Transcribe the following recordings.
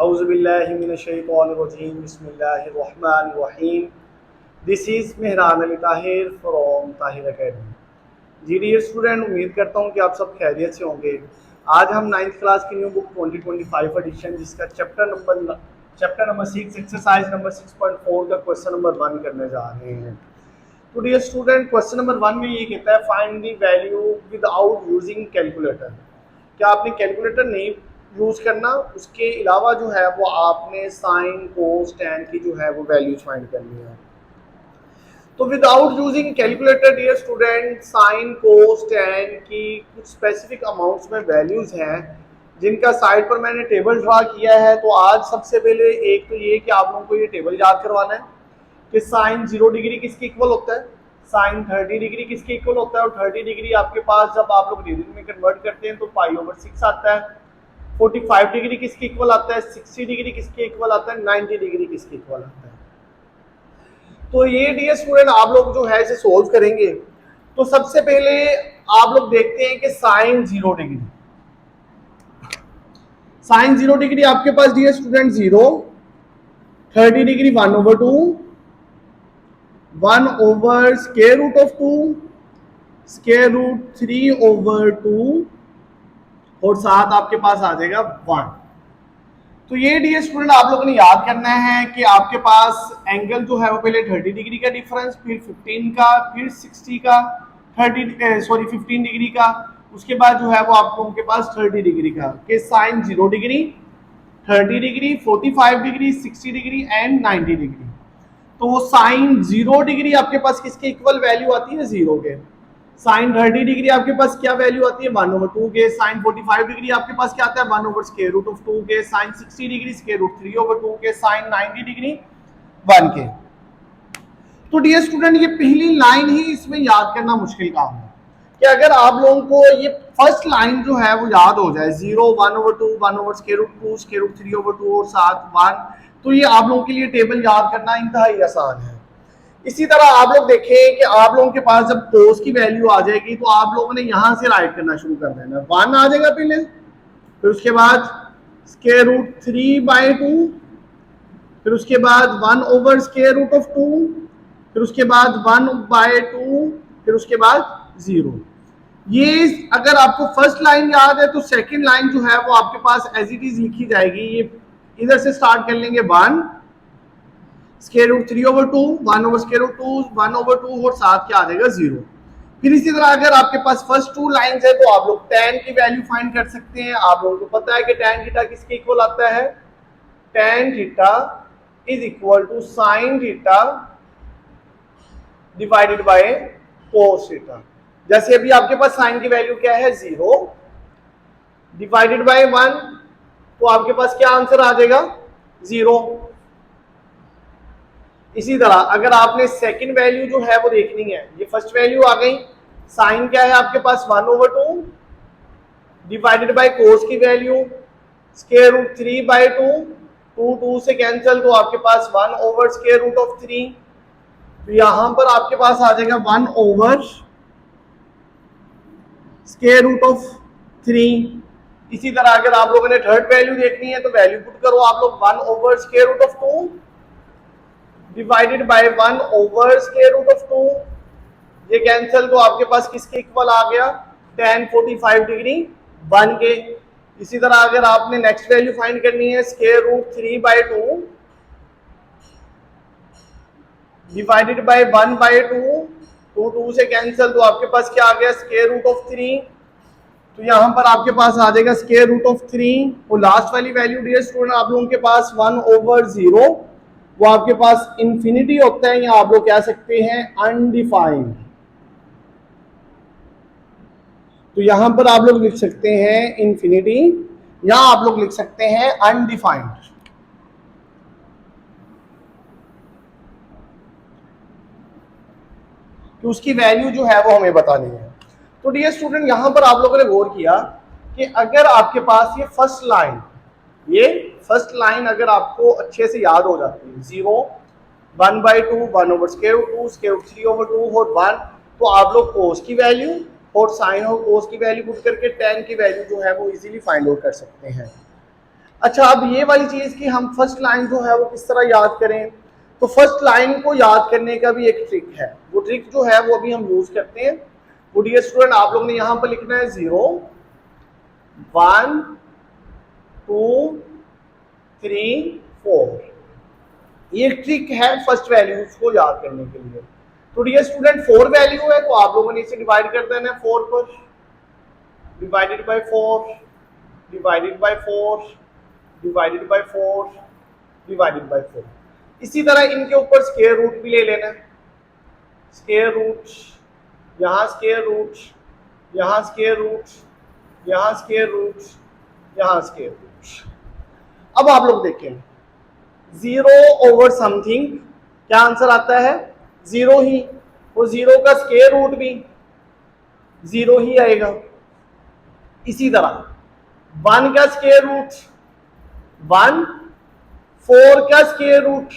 औज़ुबिल्लाहिमिनश्शैतानिर्रजीम बिस्मिल्लाहिर्रहमानिर्रहीम। This is Mehran Ali Tahir from Tahir academy. जी dear student, उम्मीद करता हूँ कि आप सब खैरियत से होंगे। आज हम 9th क्लास की न्यू बुक 2025 एडिशन जिसका चैप्टर नंबर 6 एक्सरसाइज नंबर 6.4 का क्वेश्चन नंबर 1 करने जा रहे हैं। तो डियर स्टूडेंट, क्वेश्चन नंबर 1 में ये कहता है find the value without using calculator. क्या आपने कैलकुलेटर नहीं यूज करना, उसके अलावा जो है वो आपने साइन कोस टैन की जो है वो वैल्यूज फाइंड करनी है। तो without using calculator dear student, sine cos tan की कुछ स्पेसिफिक अमाउंट्स में वैल्यूज हैं जिनका साइड पर मैंने टेबल ड्रा किया है। तो आज सबसे पहले एक तो ये कि आप लोगों को ये टेबल याद करवाना है कि साइन 0 डिग्री किसके इक्वल होता है, साइन 30 डिग्री किसके इक्वल होता है, और 30 डिग्री आपके पास जब आप लोग डिग्री में कन्वर्ट करते हैं तो पाई/6 आता है। 45 डिग्री किसके इक्वल आता है, 60 डिग्री किसके इक्वल आता है, 90 डिग्री किसके इक्वल आता है। तो ये डियर स्टूडेंट आप लोग जो है इसे सोल्व करेंगे। तो सबसे पहले आप लोग देखते हैं कि साइन 0 डिग्री, साइन 0 डिग्री आपके पास dear student 0, 30 degree 1/2, 1/√2, square root 3/2 और साथ आपके पास आ जाएगा 1। तो ये डियर स्टूडेंट आप लोगों ने याद करना है कि आपके पास एंगल जो है वो पहले 30 डिग्री का डिफरेंस, फिर 15 का, फिर 60 का, 15 डिग्री का, उसके बाद जो है वो आप लोगों के पास 30 डिग्री का कि sine 0 degree, 30 degree, 45 degree, 60 degree and 90 degree. तो वो साइन 0 डिग्री आपके पास किसके इक्वल वैल्यू आती है, 0 के। साइन 30 डिग्री आपके पास क्या वैल्यू आती है, 1/2 के। साइन 45 डिग्री आपके पास क्या आता है, 1/√2 के। साइन 60 डिग्री √3/2 के। साइन 90 डिग्री 1 के। तो डियर स्टूडेंट ये पहली लाइन ही इसमें याद करना मुश्किल काम है कि अगर आप लोगों को ये फर्स्ट लाइन जो है वो याद हो जाए, 0, 1/2, 1/√2, √3/2 और साथ 1, तो ये आप लोगों के लिए टेबल याद करना इंतहाई आसान है। इसी तरह आप लोग देखें कि आप लोगों के पास जब कोस की वैल्यू आ जाएगी तो आप लोगों ने यहां से राइट करना शुरू कर देना। 1 आ जाएगा पहले, फिर उसके बाद √3/2, फिर उसके बाद 1/√2, फिर उसके बाद 1/2, फिर उसके बाद 0। ये अगर आपको फर्स्ट लाइन याद है तो सेकंड लाइन जो है वो आपके पास एज इट इज लिखी जाएगी। ये इधर से स्टार्ट कर लेंगे 1, √3/2, 1/√2, 1/2 और साथ क्या आ जाएगा 0। फिर इसी तरह अगर आपके पास फर्स्ट 2 लाइंस है तो आप लोग tan की वैल्यू फाइंड कर सकते हैं। आप लोगों को पता है कि tan थीटा किसके इक्वल आता है, tan theta is equal to sine theta divided by cos theta. जैसे अभी आपके पास साइन की वैल्यू क्या है, 0 डिवाइडेड बाय 1, तो आपके पास क्या आंसर आ जाएगा, 0। इसी तरह अगर आपने सेकंड वैल्यू जो है वो देखनी है, ये फर्स्ट वैल्यू आ गई, साइन क्या है आपके पास 1/2 डिवाइडेड बाय कोस की वैल्यू √3/2, 2 से कैंसिल तो आपके पास 1/√3। तो यहां पर आपके पास आ जाएगा 1/√3। इसी तरह अगर आप लोगों ने थर्ड वैल्यू देखनी है तो वैल्यू पुट करो आप लोग, 1/√2 डिवाइडेड बाय 1/√2, ये कैंसिल तो आपके पास किसके इक्वल आ गया, tan 45 डिग्री 1 के। इसी तरह अगर आपने नेक्स्ट वैल्यू फाइंड करनी है, √3/2 डिवाइडेड बाय 1/2, 2 से कैंसिल तो आपके पास क्या आ गया, √3। तो यहां पर आपके पास आ जाएगा √3। और लास्ट वाली वैल्यू डियर स्टूडेंट आप लोगों के पास 1/0, वो आपके पास इंफिनिटी होता है, या आप लोग कह सकते हैं अनडिफाइंड। तो यहां पर आप लोग लिख सकते हैं इंफिनिटी, या आप लोग लिख सकते हैं अनडिफाइंड। तो उसकी वैल्यू जो है वो हमें बतानी है। तो डियर स्टूडेंट यहां पर आप लोगों ने गौर किया कि अगर आपके पास ये फर्स्ट लाइन अगर आपको अच्छे से याद हो जाती है, 0, 1/2, 1/√2, √3/2 और 1, तो आप लोग कोस की वैल्यू और साइन और कोस की वैल्यू पुट करके tan की वैल्यू जो है वो इजीली फाइंड आउट कर सकते हैं। अच्छा, अब ये वाली चीज कि हम फर्स्ट लाइन जो है वो किस तरह याद करें, तो फर्स्ट लाइन को याद करने का भी एक ट्रिक है। वो ट्रिक जो है वो अभी हम यूज करते हैं। वो डियर स्टूडेंट, आप लोग ने यहां पर लिखना है 0 1 2 3 4। ये ट्रिक है फर्स्ट वैल्यूज को याद करने के लिए। तो डियर स्टूडेंट 4 वैल्यू है, तो आप लोगों ने इसे डिवाइड कर देना है 4 पर, divided by 4, divided by 4, divided by 4, divided by 4। इसी तरह इनके ऊपर स्क्वायर रूट भी ले लेना है। स्क्वायर रूट, यहाँ स्क्वायर रूट, यहाँ स्क्वायर रूट, यहाँ स्क्वायर रूट, यहाँ स्क्वायर रूट। अब आप लोग देखें 0 ओवर समथिंग, क्या आंसर आता है 0 ही, और 0 का स्क्वायर रूट भी 0 ही आएगा। इसी तरह 1 का स्क्वायर रूट 1, 4 का स्क्वायर रूट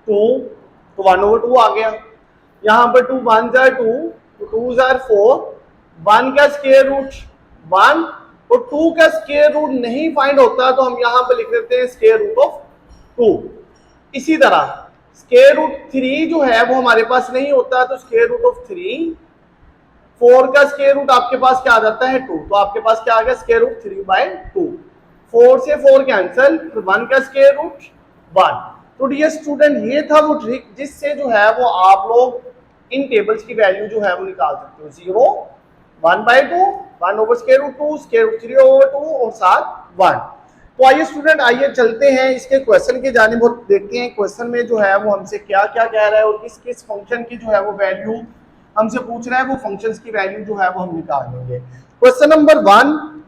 2, तो 1 ओवर 2 आ गया। यहां पर 2 1 जार 2, तो 2 जार 4, 1 का स्क्वायर रूट 1 और 2 का स्क्वायर रूट नहीं फाइंड होता, तो हम यहां पर लिख देते हैं स्क्वायर रूट ऑफ 2। इसी तरह स्क्वायर रूट 3 जो है वो हमारे पास नहीं होता, तो स्क्वायर रूट ऑफ 3, 4 का स्क्वायर रूट आपके पास क्या आ जाता है 2, तो आपके पास क्या आ गया स्क्वायर रूट 3/2। 4 से 4 कैंसिल, 1 का स्क्वायर रूट 1। तो डियर स्टूडेंट, ये था वो ट्रिक जिससे जो है वो आप लोग इन टेबल्स की वैल्यू जो है वो निकाल सकते हो। 0 1/2, 1 over square root 2, square root 3 over 2 और साथ 1। तो आइए स्टूडेंट, आइए चलते हैं इसके क्वेश्चन की जानिब और देखते हैं क्वेश्चन में जो है वो हमसे क्या क्या कह रहा है और किस किस फंक्शन की जो है वो वैल्यू हमसे पूछ रहा है, वो फंक्शंस की वैल्यू जो है वो हम निकाल लेंगे। Question number 1।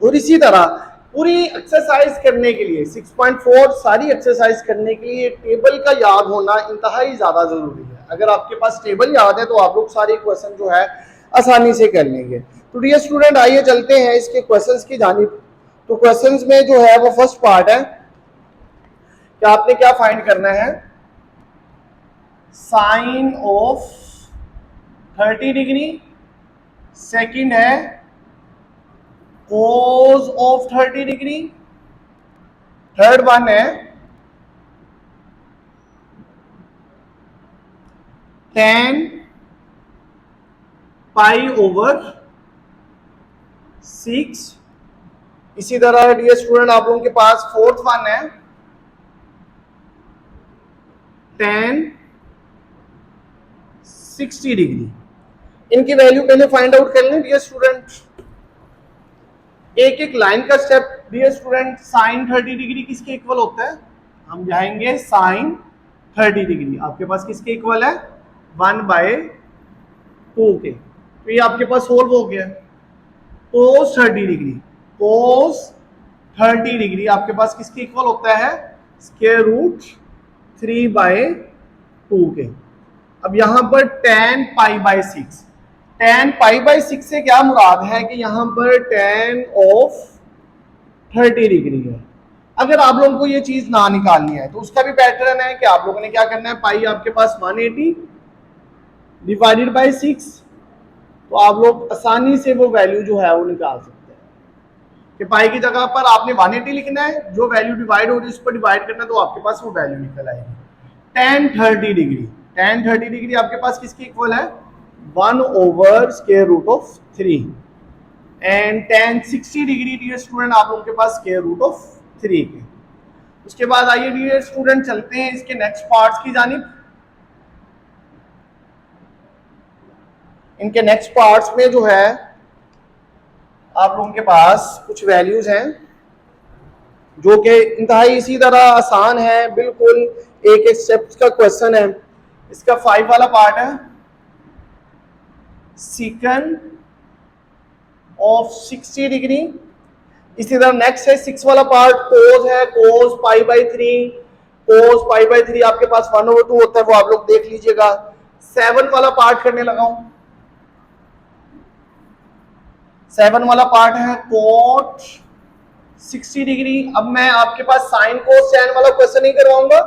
और इसी तरह पूरी एक्सरसाइज करने के लिए 6.4 सारी एक्सरसाइज करने के लिए टेबल का याद होना इंतहाई ज्यादा जरूरी है। अगर आपके पास टेबल याद है तो आप लोग सारे क्वेश्चन जो है आसानी से कर लेंगे। तो डियर स्टूडेंट, आइए चलते हैं इसके क्वेश्चंस की जानिब। तो क्वेश्चंस में जो है वो फर्स्ट पार्ट है कि आपने क्या फाइंड करना है, साइन ऑफ 30 डिग्री। सेकंड है cos of 30 degree. Third one है tan पाई ओवर 6। इसी तरह डियर स्टूडेंट, आप लोगों के पास फोर्थ वन है tan 60 डिग्री। इनकी वैल्यू पहले फाइंड आउट कर लें डियर स्टूडेंट। एक एक लाइन का step. Dear student, sine 30 degree किसके इक्वल होता है, हम जाएंगे साइन 30 डिग्री आपके पास किसके इक्वल है 1/2 के। तो ये आपके पास सोल्व हो गया। cos 30 डिग्री, cos 30 डिग्री आपके पास किसके इक्वल होता है स्क्वायर रूट 3/2 के। अब यहां पर tan π/6, tan π/6 से क्या मुराद है कि यहां पर tan ऑफ 30 डिग्री है। अगर आप लोगों को ये चीज ना निकालनी है तो उसका भी पैटर्न है कि आप लोगों ने क्या करना है, पाई आपके पास 180 डिवाइडेड बाय 6, तो आप लोग आसानी से वो वैल्यू जो है वो निकाल सकते हैं कि पाई की जगह पर आपने 180 लिखना है, जो वैल्यू डिवाइड हो रही है उस पर डिवाइड करना है, तो आपके पास वो वैल्यू निकल आएगी। tan 30 डिग्री, tan 30 डिग्री आपके पास किसके इक्वल है 1 over square root of 3। And tan 60 degree dear student आप लोगों के पास स्क्वायर रूट ऑफ 3 के। उसके बाद आइए डियर स्टूडेंट चलते हैं इसके नेक्स्ट पार्ट्स की जानिब। इनके नेक्स्ट पार्ट्स में जो है आप लोगों के पास कुछ वैल्यूज हैं जो कि इंतहाई इसी तरह आसान है, बिल्कुल एक एक स्टेप का क्वेश्चन है। इसका 5 वाला पार्ट है सेकंड ऑफ 60 डिग्री। इसी तरह नेक्स्ट है 6 वाला पार्ट cos है, cos π/3, cos π/3 आपके पास 1/2 होता है, वो आप लोग देख लीजिएगा। 7 वाला पार्ट करने लगा हूं। 7 वाला पार्ट है cot 60 डिग्री। अब मैं आपके पास साइन cos tan वाला क्वेश्चन नहीं करवाऊंगा,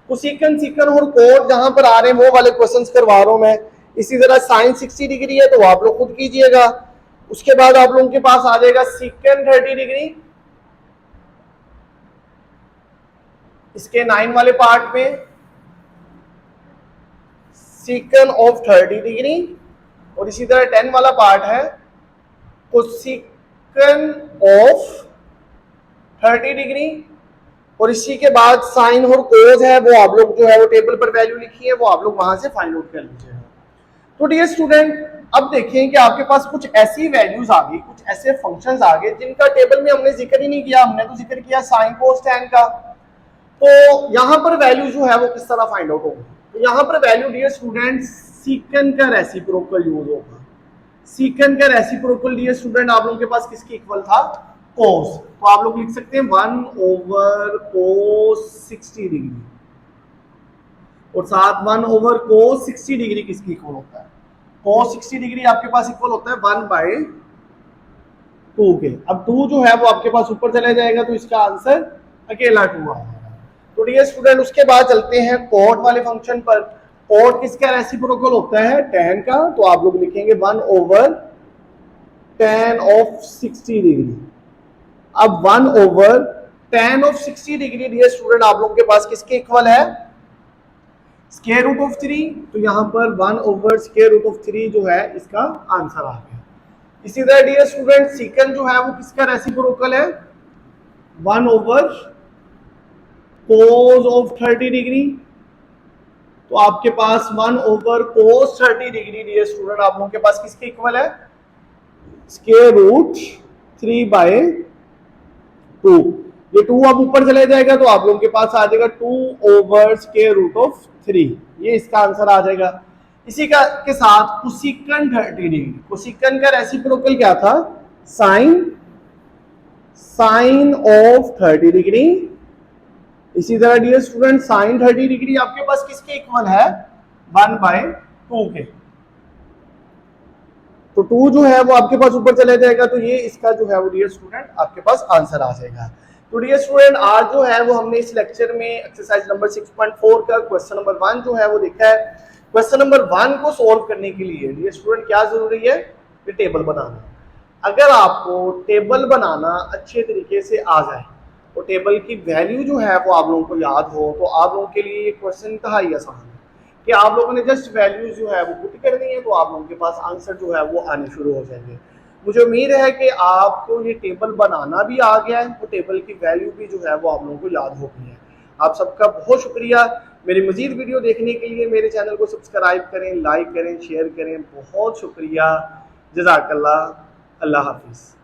तो सीकन और cot जहां पर आ रहे हैं वो वाले क्वेश्चंस करवा रहा हूं मैं। इसी तरह साइन 60 डिग्री है तो आप लोग खुद कीजिएगा। उसके बाद आप लोगों के पास आ जाएगा सीकन 30 डिग्री, इसके 9 वाले पार्ट में सीकन ऑफ 30 डिग्री, और इसी तरह 10 वाला पार्ट है कोसिकन ऑफ 30 डिग्री, और इसी के बाद साइन और कोस है वो आप लोग जो है वो टेबल पर वैल्यू लिखी है वो आप लोग वहां से फाइंड आउट कर लीजिए। तो डियर स्टूडेंट, अब देखें कि आपके पास कुछ ऐसी वैल्यूज आ गई, कुछ ऐसे फंक्शंस आ गए जिनका टेबल में हमने जिक्र ही नहीं किया। हमने तो जिक्र किया साइन कोस टैन का, तो यहां पर वैल्यू जो है वो किस तरह फाइंड आउट होगी। तो यहां पर वैल्यू डियर स्टूडेंट सीकन का रेसिप्रोकल यूज होगा। सीकन का रेसिप्रोकल डियर स्टूडेंट आप लोगों के पास किसके इक्वल था, कोस। तो आप लोग लिख सकते हैं 1/cos 60 डिग्री, और साथ 1/cos 60 डिग्री किसकी इक्वल होता है, cos 60 डिग्री आपके पास इक्वल होता है 1/2 के। अब 2 जो है वो आपके पास ऊपर चला जाएगा तो इसका आंसर अकेला 2 आएगा। तो डियर स्टूडेंट उसके बाद चलते हैं कॉट वाले फंक्शन पर। कॉट किसका रेसिप्रोकल होता है, tan का। तो आप लोग लिखेंगे 1/tan of 60 डिग्री। अब 1/tan of 60 degree dear student आप लोगों के पास किसके इक्वल है, स्क्वायर रूट ऑफ 3। तो यहां पर 1/स्क्वायर रूट ऑफ 3 जो है इसका आंसर आ गया। इसी तरह डियर स्टूडेंट सीकन जो है वो किसका रेसिप्रोकल है, 1/cos ऑफ 30 डिग्री। तो आपके पास 1/cos 30 डिग्री डियर स्टूडेंट आप लोगों के पास किसके इक्वल है, स्क्वायर रूट 3/2। ये 2 अब ऊपर चले जाएगा तो आप लोगों के पास आ जाएगा 2/स्क्वायर रूट ऑफ 3। ये इसका आंसर आ जाएगा। इसी का के साथ कोसिकन 30 डिग्री, कोसिकन का रेसिप्रोकल क्या था, साइन ऑफ 30 डिग्री। इसी तरह डियर स्टूडेंट साइन 30 डिग्री आपके पास किसके इक्वल है, 1/2 के। तो 2 जो है वो आपके पास ऊपर चले जाएगा तो ये इसका जो है वो डियर स्टूडेंट आपके पास आंसर आ जाएगा। तो डियर स्टूडेंट आज जो है वो हमने इस लेक्चर में एक्सरसाइज नंबर 6.4 का क्वेश्चन नंबर 1 जो है वो देखा है। क्वेश्चन नंबर 1 को सॉल्व करने के लिए डियर स्टूडेंट क्या जरूरी है, कि टेबल बनाना। अगर आपको टेबल बनाना अच्छे तरीके से आ जाए तो टेबल की वैल्यू जो है वो आप लोगों को याद हो, तो आप लोगों के लिए ये क्वेश्चन इंतहाई आसान है कि आप लोगों ने जस्ट वैल्यूज जो है वो पुट करनी है, तो आप लोगों के पास आंसर जो है वो आने शुरू हो जाएंगे। मुझे उम्मीद है कि आपको ये टेबल बनाना भी आ गया है, तो टेबल की वैल्यू भी जो है वो आप लोगों को याद हो गई है। आप सबका बहुत शुक्रिया। मेरी मजीद वीडियो देखने के लिए मेरे चैनल को सब्सक्राइब करें, लाइक करें, शेयर करें। बहुत शुक्रिया। जज़ाकल्लाह। अल्लाह हाफिज़।